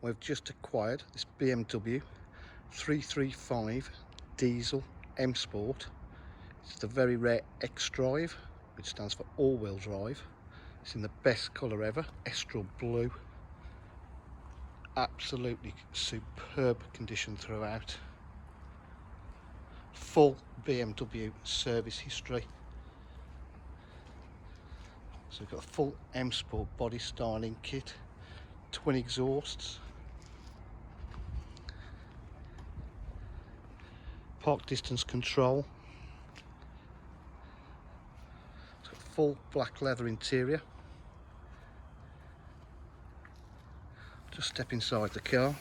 We've just acquired this BMW 335 diesel M Sport. It's the very rare xDrive, which stands for all-wheel drive. It's in the best colour ever, Estral blue. Absolutely superb condition throughout. Full BMW service history. So we've got a full M Sport body styling kit, twin exhausts, park distance control. It's got full black leather interior. Just step inside the car.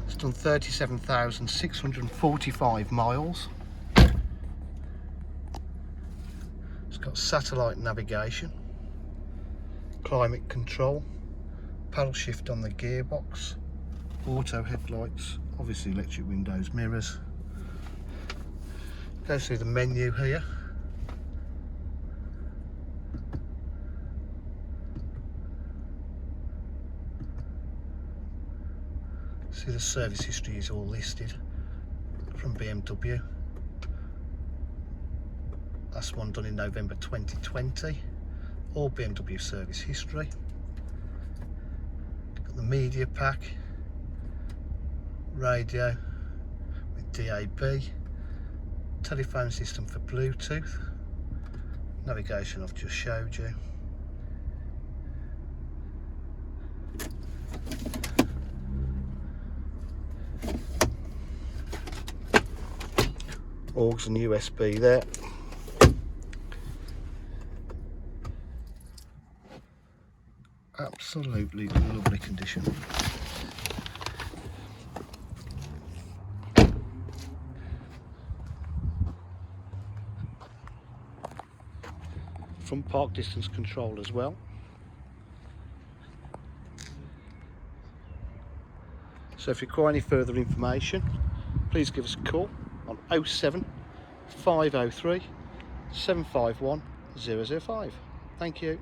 It's done 37,645 miles. It's got satellite navigation, climate control, paddle shift on the gearbox, auto headlights, obviously electric windows, mirrors. Go through the menu here. See, the service history is all listed from BMW. Last one done in November 2020. All BMW service history. Got the media pack, radio with DAB, telephone system for Bluetooth, navigation I've just showed you. Augs and USB there. Absolutely lovely condition. Front park distance control as well. So if you require any further information, please give us a call on 07 503 751 005. Thank you.